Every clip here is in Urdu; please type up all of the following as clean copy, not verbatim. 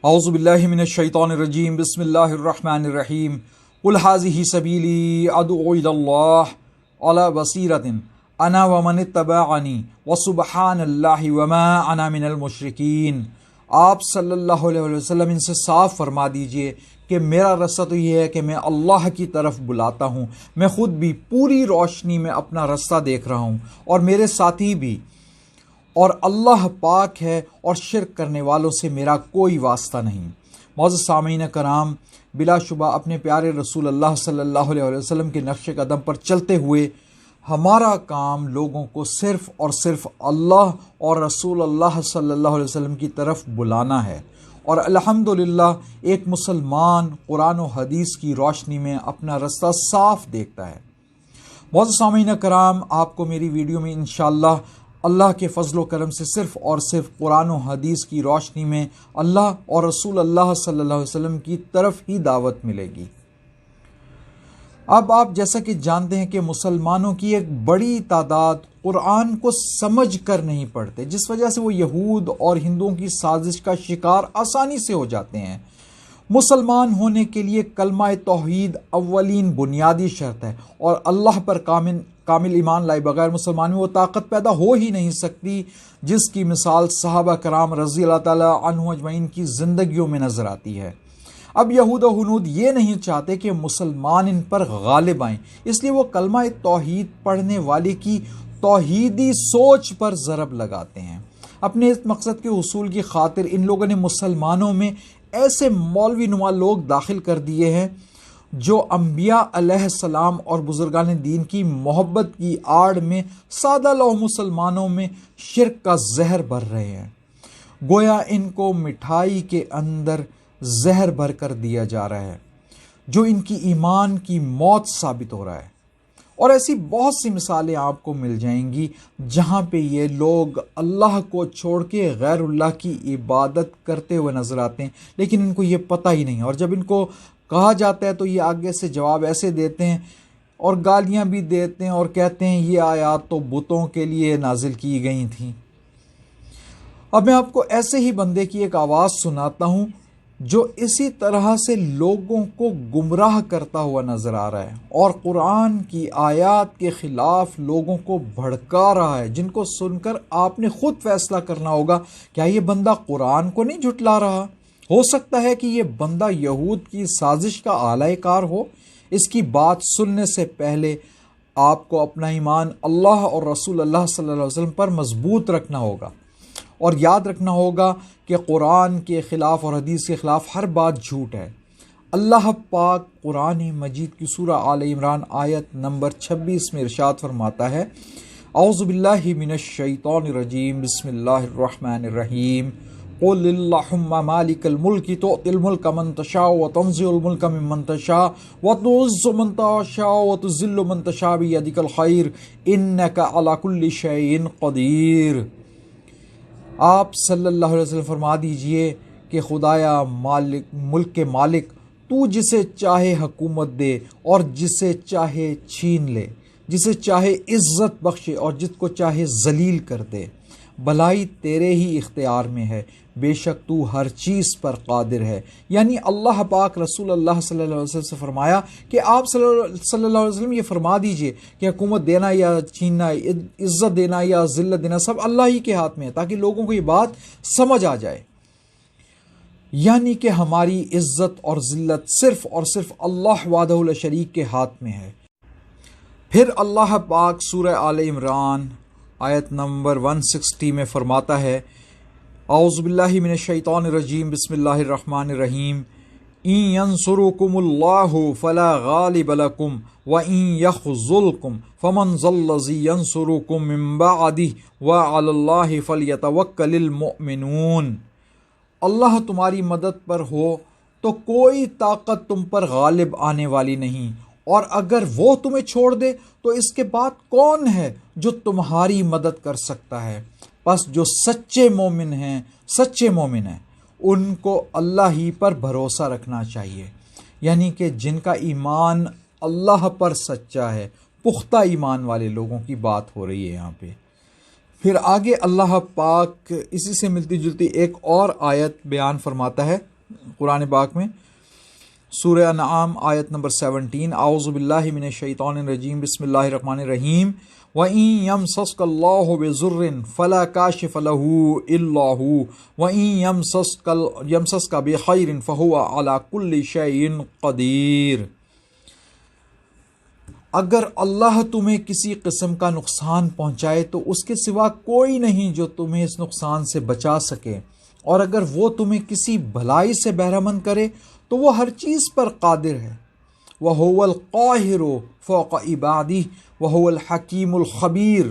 اعوذ باللہ من الشیطان الرجیم بسم اللہ الرحمن الرحیم قل ھذہ سبیلی ادعو الی اللہ علی بصیرۃ انا ومن اتبعنی وسبحان اللہ وما انا من المشرکین۔ آپ صلی اللہ علیہ وسلم ان سے صاف فرما دیجئے کہ میرا رستہ تو یہ ہے کہ میں اللہ کی طرف بلاتا ہوں، میں خود بھی پوری روشنی میں اپنا رستہ دیکھ رہا ہوں اور میرے ساتھی بھی، اور اللہ پاک ہے اور شرک کرنے والوں سے میرا کوئی واسطہ نہیں۔ معزز سامعین کرام، بلا شبہ اپنے پیارے رسول اللہ صلی اللہ علیہ وسلم کے نقش قدم پر چلتے ہوئے ہمارا کام لوگوں کو صرف اور صرف اللہ اور رسول اللہ صلی اللہ علیہ وسلم کی طرف بلانا ہے، اور الحمدللہ ایک مسلمان قرآن و حدیث کی روشنی میں اپنا رستہ صاف دیکھتا ہے۔ معزز سامعین کرام، آپ کو میری ویڈیو میں انشاءاللہ اللہ کے فضل و کرم سے صرف اور صرف قرآن و حدیث کی روشنی میں اللہ اور رسول اللہ صلی اللہ علیہ وسلم کی طرف ہی دعوت ملے گی۔ اب آپ جیسا کہ جانتے ہیں کہ مسلمانوں کی ایک بڑی تعداد قرآن کو سمجھ کر نہیں پڑھتے، جس وجہ سے وہ یہود اور ہندوؤں کی سازش کا شکار آسانی سے ہو جاتے ہیں۔ مسلمان ہونے کے لیے کلمہ توحید اولین بنیادی شرط ہے، اور اللہ پر کامل ایمان لائے بغیر مسلمان میں وہ طاقت پیدا ہو ہی نہیں سکتی جس کی مثال صحابہ کرام رضی اللہ تعالیٰ عنہ اجمعین کی زندگیوں میں نظر آتی ہے۔ اب یہود و ہنود یہ نہیں چاہتے کہ مسلمان ان پر غالب آئیں، اس لیے وہ کلمہ توحید پڑھنے والے کی توحیدی سوچ پر ضرب لگاتے ہیں۔ اپنے اس مقصد کے حصول کی خاطر ان لوگوں نے مسلمانوں میں ایسے مولوی نما لوگ داخل کر دیے ہیں جو انبیاء علیہ السلام اور بزرگان دین کی محبت کی آڑ میں سادہ لوح مسلمانوں میں شرک کا زہر بھر رہے ہیں، گویا ان کو مٹھائی کے اندر زہر بھر کر دیا جا رہا ہے، جو ان کی ایمان کی موت ثابت ہو رہا ہے۔ اور ایسی بہت سی مثالیں آپ کو مل جائیں گی جہاں پہ یہ لوگ اللہ کو چھوڑ کے غیر اللہ کی عبادت کرتے ہوئے نظر آتے ہیں، لیکن ان کو یہ پتہ ہی نہیں، اور جب ان کو کہا جاتا ہے تو یہ آگے سے جواب ایسے دیتے ہیں اور گالیاں بھی دیتے ہیں اور کہتے ہیں یہ آیات تو بتوں کے لیے نازل کی گئی تھیں۔ اب میں آپ کو ایسے ہی بندے کی ایک آواز سناتا ہوں جو اسی طرح سے لوگوں کو گمراہ کرتا ہوا نظر آ رہا ہے اور قرآن کی آیات کے خلاف لوگوں کو بھڑکا رہا ہے، جن کو سن کر آپ نے خود فیصلہ کرنا ہوگا کیا یہ بندہ قرآن کو نہیں جھٹلا رہا؟ ہو سکتا ہے کہ یہ بندہ یہود کی سازش کا آلہ کار ہو۔ اس کی بات سننے سے پہلے آپ کو اپنا ایمان اللہ اور رسول اللہ صلی اللہ علیہ وسلم پر مضبوط رکھنا ہوگا، اور یاد رکھنا ہوگا کہ قرآن کے خلاف اور حدیث کے خلاف ہر بات جھوٹ ہے۔ اللہ پاک قرآن مجید کی سورہ آل عمران آیت نمبر 26 میں ارشاد فرماتا ہے، اعوذ باللہ من الشیطان الرجیم بسم اللہ الرحمن الرحیم، قل اللہم مالک الملک تؤتی الملک من تشاء وتنزع الملک ممن تشاء وتعز من تشاء وتذل من تشاء بیدک الخیر انک علی کل شیء قدیر۔ آپ صلی اللہ علیہ وسلم فرما دیجئے کہ خدایا مالک، ملک کے مالک، تو جسے چاہے حکومت دے اور جسے چاہے چھین لے، جسے چاہے عزت بخشے اور جس کو چاہے ذلیل کر دے، بھلائی تیرے ہی اختیار میں ہے، بے شک تو ہر چیز پر قادر ہے۔ یعنی اللہ پاک رسول اللہ صلی اللہ علیہ وسلم سے فرمایا کہ آپ صلی اللہ علیہ وسلم یہ فرما دیجئے کہ حکومت دینا یا چھیننا، عزت دینا یا ذلت دینا سب اللہ ہی کے ہاتھ میں ہے، تاکہ لوگوں کو یہ بات سمجھ آ جائے، یعنی کہ ہماری عزت اور ذلت صرف اور صرف اللہ وحدہ لا شریک کے ہاتھ میں ہے۔ پھر اللہ پاک سورہ آل عمران آیت نمبر 160 میں فرماتا ہے، اعوذ باللہ من الشیطان الرجیم بسم اللہ الرحمن الرحیم، ان ینصرکم اللہ فلا غالب لکم وان یخذلکم فمن ذا الذی ینصرکم من بعدہ وعلی اللہ فلیتوکل المؤمنون۔ اللہ تمہاری مدد پر ہو تو کوئی طاقت تم پر غالب آنے والی نہیں، اور اگر وہ تمہیں چھوڑ دے تو اس کے بعد کون ہے جو تمہاری مدد کر سکتا ہے؟ پس جو سچے مومن ہیں ان کو اللہ ہی پر بھروسہ رکھنا چاہیے، یعنی کہ جن کا ایمان اللہ پر سچا ہے، پختہ ایمان والے لوگوں کی بات ہو رہی ہے یہاں پہ۔ پھر آگے اللہ پاک اسی سے ملتی جلتی ایک اور آیت بیان فرماتا ہے، قرآن پاک میں سورہ انعام آیت نمبر 17، اعوذ باللہ من الشیطان الرجیم، بسم اللہ الرحمن الرحیم، وَإِن يَمْسَسْكَ اللَّهُ بِضُرٍّ فَلَا كَاشِفَ لَهُ إِلَّا هُوَ وَإِن يَمْسَسْكَ بِخَيْرٍ فَهُوَ عَلَى كُلِّ شَيْءٍ قَدِيرٌ۔ اگر اللہ تمہیں کسی قسم کا نقصان پہنچائے تو اس کے سوا کوئی نہیں جو تمہیں اس نقصان سے بچا سکے، اور اگر وہ تمہیں کسی بھلائی سے بہرمند کرے تو وہ ہر چیز پر قادر ہے۔ وَهُوَ الْقَاهِرُ فَوْقَ عِبَادِهِ وَهُوَ الْحَكِيمُ الْخَبِيرُ،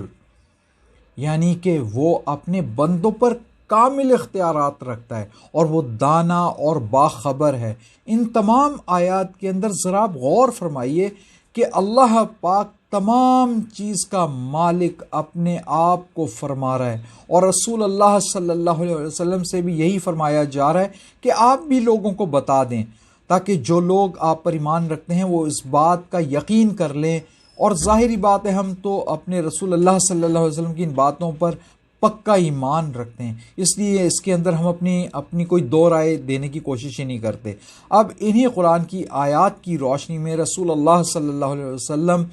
یعنی کہ وہ اپنے بندوں پر کامل اختیارات رکھتا ہے اور وہ دانا اور باخبر ہے۔ ان تمام آیات کے اندر ذرا آپ غور فرمائیے کہ اللہ پاک تمام چیز کا مالک اپنے آپ کو فرما رہا ہے، اور رسول اللہ صلی اللہ علیہ وسلم سے بھی یہی فرمایا جا رہا ہے کہ آپ بھی لوگوں کو بتا دیں، تاکہ جو لوگ آپ پر ایمان رکھتے ہیں وہ اس بات کا یقین کر لیں۔ اور ظاہری بات ہے، ہم تو اپنے رسول اللہ صلی اللہ علیہ وسلم کی ان باتوں پر پکا ایمان رکھتے ہیں، اس لیے اس کے اندر ہم اپنی کوئی دو رائے دینے کی کوشش ہی نہیں کرتے۔ اب انہی قرآن کی آیات کی روشنی میں رسول اللہ صلی اللہ علیہ وسلم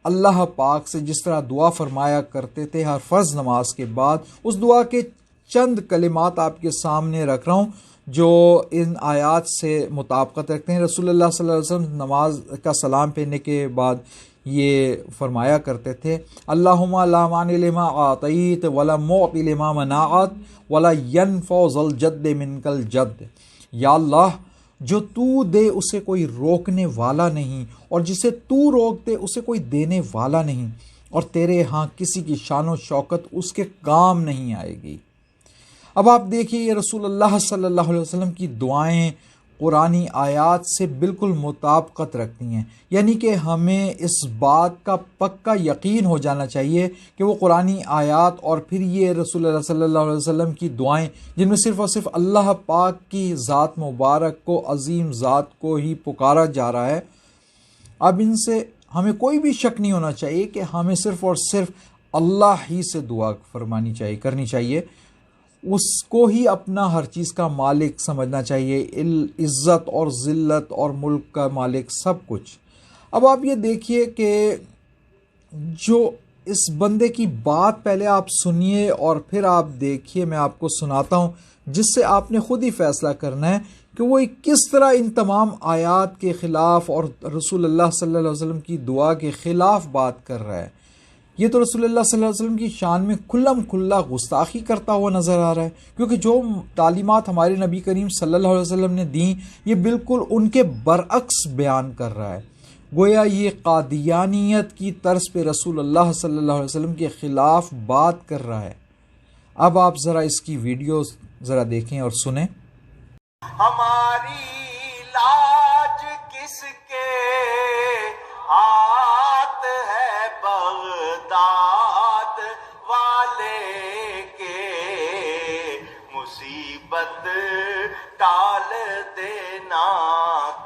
اللہ پاک سے جس طرح دعا فرمایا کرتے تھے ہر فرض نماز کے بعد، اس دعا کے چند کلمات آپ کے سامنے رکھ رہا ہوں جو ان آیات سے مطابقت رکھتے ہیں۔ رسول اللہ صلی اللہ علیہ وسلم نماز کا سلام پھیرنے کے بعد یہ فرمایا کرتے تھے، اللہم لا مانع لما اعطیت ولا معطی لما منعت ولا ینفع ذا الجد منک الجد، یا اللہ جو تو دے اسے کوئی روکنے والا نہیں، اور جسے تو روک دے اسے کوئی دینے والا نہیں، اور تیرے ہاں کسی کی شان و شوکت اس کے کام نہیں آئے گی۔ اب آپ دیکھیے یہ رسول اللہ صلی اللہ علیہ وسلم کی دعائیں قرآنی آیات سے بالکل مطابقت رکھتی ہیں، یعنی کہ ہمیں اس بات کا پکا یقین ہو جانا چاہیے کہ وہ قرآنی آیات اور پھر یہ رسول اللہ صلی اللہ علیہ وسلم کی دعائیں جن میں صرف اور صرف اللہ پاک کی ذات مبارک کو، عظیم ذات کو ہی پکارا جا رہا ہے، اب ان سے ہمیں کوئی بھی شک نہیں ہونا چاہیے کہ ہمیں صرف اور صرف اللہ ہی سے دعا کرنی چاہیے، اس کو ہی اپنا ہر چیز کا مالک سمجھنا چاہیے، عزت اور ذلت اور ملک کا مالک سب کچھ۔ اب آپ یہ دیکھیے کہ جو اس بندے کی بات پہلے آپ سنیے اور پھر آپ دیکھیے، میں آپ کو سناتا ہوں جس سے آپ نے خود ہی فیصلہ کرنا ہے کہ وہ کس طرح ان تمام آیات کے خلاف اور رسول اللہ صلی اللہ علیہ وسلم کی دعا کے خلاف بات کر رہا ہے۔ یہ تو رسول اللہ صلی اللہ علیہ وسلم کی شان میں کھلم کھلا گستاخی کرتا ہوا نظر آ رہا ہے، کیونکہ جو تعلیمات ہمارے نبی کریم صلی اللہ علیہ وسلم نے دیں یہ بالکل ان کے برعکس بیان کر رہا ہے، گویا یہ قادیانیت کی طرز پہ رسول اللہ صلی اللہ علیہ وسلم کے خلاف بات کر رہا ہے۔ اب آپ ذرا اس کی ویڈیو ذرا دیکھیں اور سنیں۔ ہماری لاج کس کے ہاتھ ہے، بغداد والے کے مصیبت ٹال دینا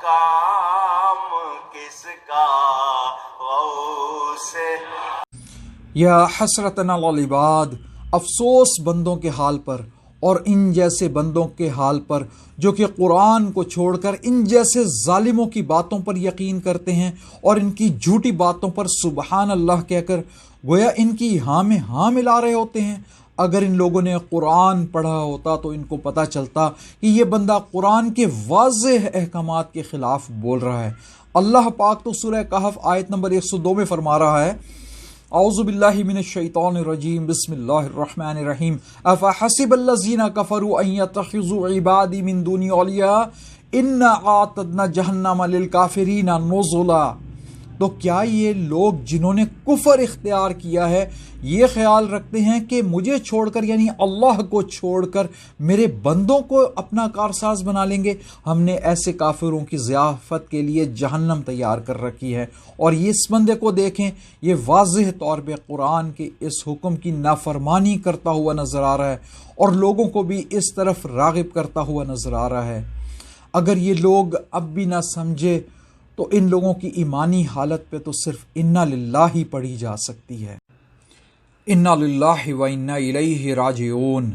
کام کس کا، غوث یا حسرتنا علی العباد، افسوس بندوں کے حال پر اور ان جیسے بندوں کے حال پر جو کہ قرآن کو چھوڑ کر ان جیسے ظالموں کی باتوں پر یقین کرتے ہیں اور ان کی جھوٹی باتوں پر سبحان اللہ کہہ کر گویا ان کی ہاں میں ہاں ملا رہے ہوتے ہیں۔ اگر ان لوگوں نے قرآن پڑھا ہوتا تو ان کو پتہ چلتا کہ یہ بندہ قرآن کے واضح احکامات کے خلاف بول رہا ہے۔ اللہ پاک تو سورہ کہف آیت نمبر 102 میں فرما رہا ہے، اعوذ باللہ من الشیطان الرجیم، بسم اللہ الرحمن الرحیم، افحسب الذین کفروا ان یتخذوا عبادی من دونی اولیاء انا اعتدنا جہنم للکافرین نزلا۔ تو کیا یہ لوگ جنہوں نے کفر اختیار کیا ہے یہ خیال رکھتے ہیں کہ مجھے چھوڑ کر یعنی اللہ کو چھوڑ کر میرے بندوں کو اپنا کارساز بنا لیں گے؟ ہم نے ایسے کافروں کی ضیافت کے لیے جہنم تیار کر رکھی ہے۔ اور یہ اس بندے کو دیکھیں، یہ واضح طور پہ قرآن کے اس حکم کی نافرمانی کرتا ہوا نظر آ رہا ہے اور لوگوں کو بھی اس طرف راغب کرتا ہوا نظر آ رہا ہے۔ اگر یہ لوگ اب بھی نہ سمجھے تو ان لوگوں کی ایمانی حالت پہ تو صرف انا للہ ہی پڑھی جا سکتی ہے، انا للہ و انا الیہ راجعون۔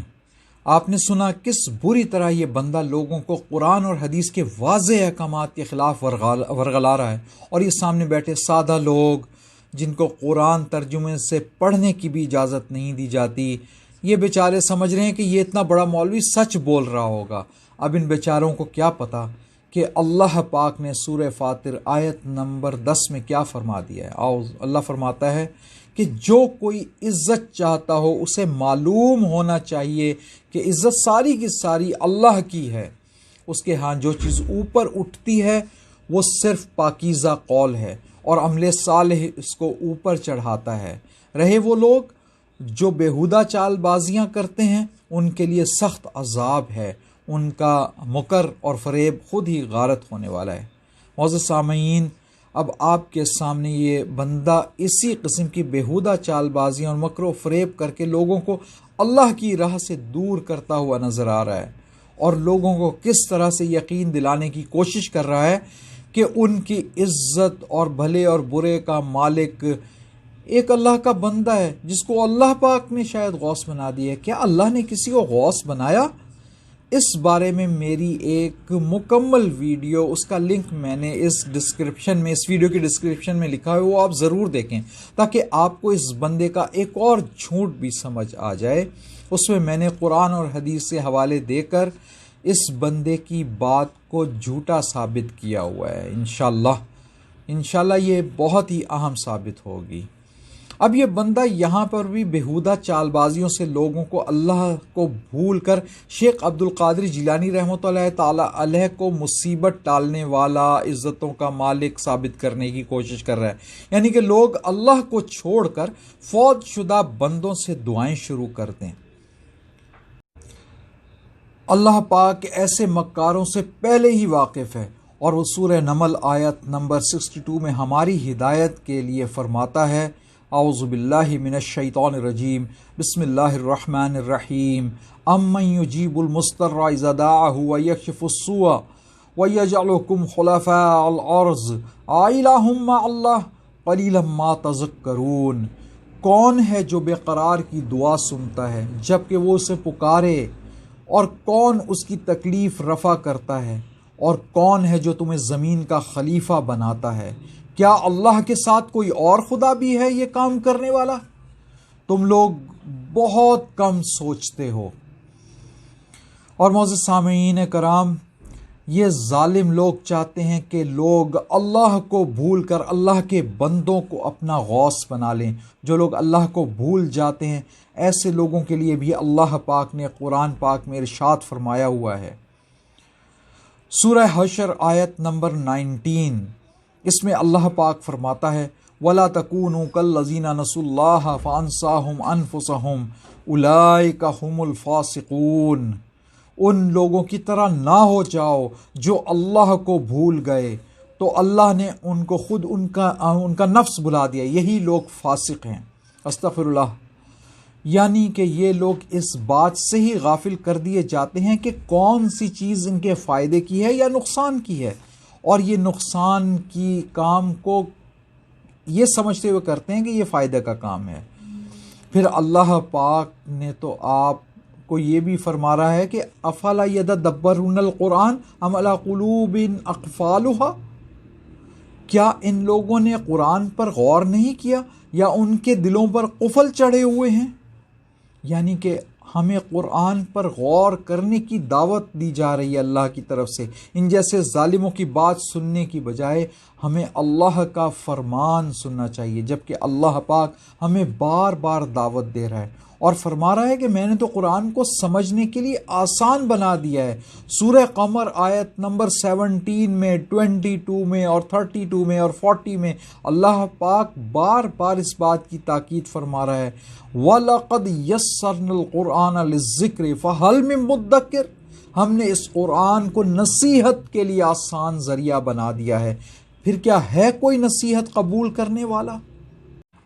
آپ نے سنا کس بری طرح یہ بندہ لوگوں کو قرآن اور حدیث کے واضح احکامات کے خلاف ورغلا رہا ہے، اور یہ سامنے بیٹھے سادہ لوگ جن کو قرآن ترجمے سے پڑھنے کی بھی اجازت نہیں دی جاتی، یہ بیچارے سمجھ رہے ہیں کہ یہ اتنا بڑا مولوی سچ بول رہا ہوگا۔ اب ان بیچاروں کو کیا پتا کہ اللہ پاک نے سورہ فاطر آیت نمبر 10 میں کیا فرما دیا ہے۔ اللہ فرماتا ہے کہ جو کوئی عزت چاہتا ہو اسے معلوم ہونا چاہیے کہ عزت ساری کی ساری اللہ کی ہے، اس کے ہاں جو چیز اوپر اٹھتی ہے وہ صرف پاکیزہ قول ہے اور عمل صالح اس کو اوپر چڑھاتا ہے۔ رہے وہ لوگ جو بیہودہ چال بازیاں کرتے ہیں، ان کے لیے سخت عذاب ہے، ان کا مکر اور فریب خود ہی غارت ہونے والا ہے۔ معزز سامعین، اب آپ کے سامنے یہ بندہ اسی قسم کی بیہودہ چال بازیاں اور مکر و فریب کر کے لوگوں کو اللہ کی راہ سے دور کرتا ہوا نظر آ رہا ہے، اور لوگوں کو کس طرح سے یقین دلانے کی کوشش کر رہا ہے کہ ان کی عزت اور بھلے اور برے کا مالک ایک اللہ کا بندہ ہے جس کو اللہ پاک نے شاید غوث بنا دیا ہے۔ کیا اللہ نے کسی کو غوث بنایا؟ اس بارے میں میری ایک مکمل ویڈیو، اس کا لنک میں نے اس ویڈیو کی ڈسکرپشن میں لکھا ہے، وہ آپ ضرور دیکھیں تاکہ آپ کو اس بندے کا ایک اور جھوٹ بھی سمجھ آ جائے۔ اس میں نے قرآن اور حدیث سے حوالے دے کر اس بندے کی بات کو جھوٹا ثابت کیا ہوا ہے۔ انشاءاللہ یہ بہت ہی اہم ثابت ہوگی۔ اب یہ بندہ یہاں پر بھی بیہودہ چال بازیوں سے لوگوں کو اللہ کو بھول کر شیخ عبد القادر جیلانی رحمۃ اللہ تعالی علیہ کو مصیبت ٹالنے والا، عزتوں کا مالک ثابت کرنے کی کوشش کر رہا ہے، یعنی کہ لوگ اللہ کو چھوڑ کر فوت شدہ بندوں سے دعائیں شروع کر دیں۔ اللہ پاک ایسے مکاروں سے پہلے ہی واقف ہے، اور وہ سورہ نمل آیت نمبر 62 میں ہماری ہدایت کے لیے فرماتا ہے، اعوذ باللہ من الشیطان الرجیم، بسم اللہ الرحمن الرحیم، امن یجیب المضطر اذا دعاہ ویکشف السوء ویجعلکم خلفاء الارض الہ مع اللہ قلیلا ما تذکرون۔ کون ہے جو بے قرار کی دعا سنتا ہے جبکہ وہ اسے پکارے، اور کون اس کی تکلیف رفع کرتا ہے، اور کون ہے جو تمہیں زمین کا خلیفہ بناتا ہے؟ کیا اللہ کے ساتھ کوئی اور خدا بھی ہے یہ کام کرنے والا؟ تم لوگ بہت کم سوچتے ہو۔ اور معزز سامعین کرام، یہ ظالم لوگ چاہتے ہیں کہ لوگ اللہ کو بھول کر اللہ کے بندوں کو اپنا غوث بنا لیں۔ جو لوگ اللہ کو بھول جاتے ہیں، ایسے لوگوں کے لیے بھی اللہ پاک نے قرآن پاک میں ارشاد فرمایا ہوا ہے، سورہ حشر آیت نمبر 19، اس میں اللہ پاک فرماتا ہے، وَلَا تَكُونُوا كَالَّذِينَ نَسُوا اللَّهَ فَأَنسَاهُمْ أَنفُسَهُمْ أُولَٰئِكَ هُمُ الْفَاسِقُونَ۔ ان لوگوں کی طرح نہ ہو جاؤ جو اللہ کو بھول گئے تو اللہ نے ان کو خود ان کا نفس بلا دیا، یہی لوگ فاسق ہیں۔ استغفر اللہ۔ یعنی کہ یہ لوگ اس بات سے ہی غافل کر دیے جاتے ہیں کہ کون سی چیز ان کے فائدے کی ہے یا نقصان کی ہے، اور یہ نقصان کی کام کو یہ سمجھتے ہوئے کرتے ہیں کہ یہ فائدہ کا کام ہے۔ پھر اللہ پاک نے تو آپ کو یہ بھی فرما رہا ہے کہ افلا یتدبرون القرآن ام علی قلوب اقفالها، کیا ان لوگوں نے قرآن پر غور نہیں کیا یا ان کے دلوں پر قفل چڑھے ہوئے ہیں؟ یعنی کہ ہمیں قرآن پر غور کرنے کی دعوت دی جا رہی ہے اللہ کی طرف سے۔ ان جیسے ظالموں کی بات سننے کی بجائے ہمیں اللہ کا فرمان سننا چاہیے، جبکہ اللہ پاک ہمیں بار بار دعوت دے رہا ہے اور فرما رہا ہے کہ میں نے تو قرآن کو سمجھنے کے لیے آسان بنا دیا ہے۔ سورہ قمر آیت نمبر 17 میں، 22 میں اور 32 میں اور 40 میں اللہ پاک بار بار اس بات کی تاکید فرما رہا ہے، وَلَقَدْ يَسَّرْنَا الْقُرْآنَ لِلذِّكْرِ فَهَلْ مِن مُدَّكِرٍ، ہم نے اس قرآن کو نصیحت کے لیے آسان ذریعہ بنا دیا ہے، پھر کیا ہے کوئی نصیحت قبول کرنے والا؟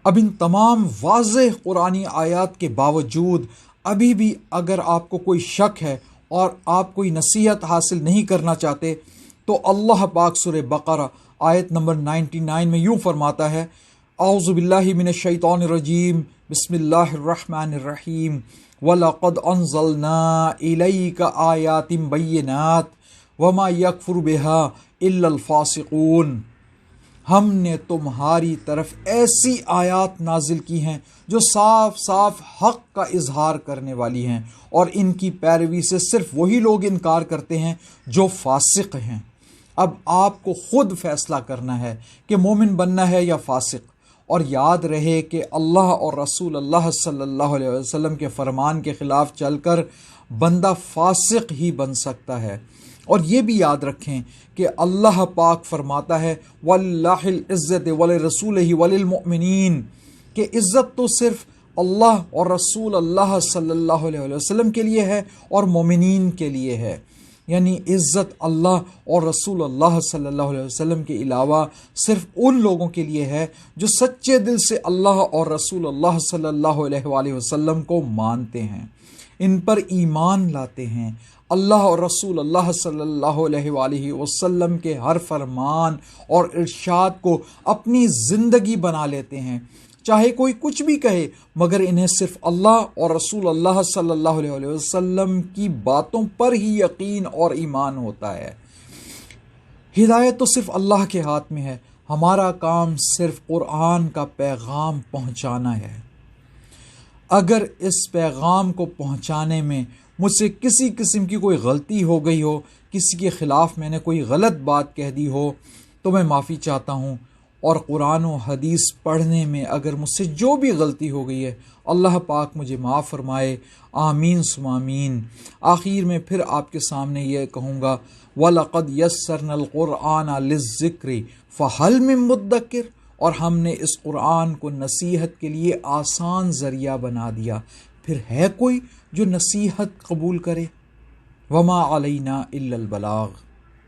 اب ان تمام واضح قرآنی آیات کے باوجود ابھی بھی اگر آپ کو کوئی شک ہے اور آپ کوئی نصیحت حاصل نہیں کرنا چاہتے تو اللہ پاک سورہ بقرہ آیت نمبر 99 میں یوں فرماتا ہے، اعوذ باللہ من الشیطان الرجیم، بسم اللہ الرحمن الرحیم وَلَقَدْ أَنزَلْنَا إِلَيْكَ آيَاتٍ بَيِّنَاتٍ وَمَا يَكْفُرُ بِهَا إِلَّا الْفَاسِقُونَ۔ ہم نے تمہاری طرف ایسی آیات نازل کی ہیں جو صاف صاف حق کا اظہار کرنے والی ہیں، اور ان کی پیروی سے صرف وہی لوگ انکار کرتے ہیں جو فاسق ہیں۔ اب آپ کو خود فیصلہ کرنا ہے کہ مومن بننا ہے یا فاسق، اور یاد رہے کہ اللہ اور رسول اللہ صلی اللہ علیہ وسلم کے فرمان کے خلاف چل کر بندہ فاسق ہی بن سکتا ہے۔ اور یہ بھی یاد رکھیں کہ اللہ پاک فرماتا ہے وَلِلَّهِ الْعِزَّةُ وَلِرَسُولِهِ وَلِلْمُؤْمِنِينَ، کہ عزت تو صرف اللہ اور رسول اللہ صلی اللہ علیہ وسلم کے لیے ہے اور مومنین کے لیے ہے، یعنی عزت اللہ اور رسول اللہ صلی اللہ علیہ وسلم کے علاوہ صرف ان لوگوں کے لیے ہے جو سچے دل سے اللہ اور رسول اللہ صلی اللہ علیہ وآلہ وسلم کو مانتے ہیں، ان پر ایمان لاتے ہیں، اللہ اور رسول اللہ صلی اللہ علیہ وآلہ وسلم کے ہر فرمان اور ارشاد کو اپنی زندگی بنا لیتے ہیں، چاہے کوئی کچھ بھی کہے، مگر انہیں صرف اللہ اور رسول اللہ صلی اللہ علیہ وسلم کی باتوں پر ہی یقین اور ایمان ہوتا ہے۔ ہدایت تو صرف اللہ کے ہاتھ میں ہے، ہمارا کام صرف قرآن کا پیغام پہنچانا ہے۔ اگر اس پیغام کو پہنچانے میں مجھ سے کسی قسم کی کوئی غلطی ہو گئی ہو، کسی کے خلاف میں نے کوئی غلط بات کہہ دی ہو، تو میں معافی چاہتا ہوں، اور قرآن و حدیث پڑھنے میں اگر مجھ سے جو بھی غلطی ہو گئی ہے اللہ پاک مجھے معاف فرمائے، آمین ثم آمین۔ آخر میں پھر آپ کے سامنے یہ کہوں گا وَلَقَدْ يَسَّرْنَا الْقُرْآنَ لِلذِّكْرِ فَهَلْ مِن مُدَّكِرٍ، اور ہم نے اس قرآن کو نصیحت کے لیے آسان ذریعہ بنا دیا، پھر ہے کوئی جو نصیحت قبول کرے؟ وَمَا عَلَيْنَا إِلَّا الْبَلَاغُ۔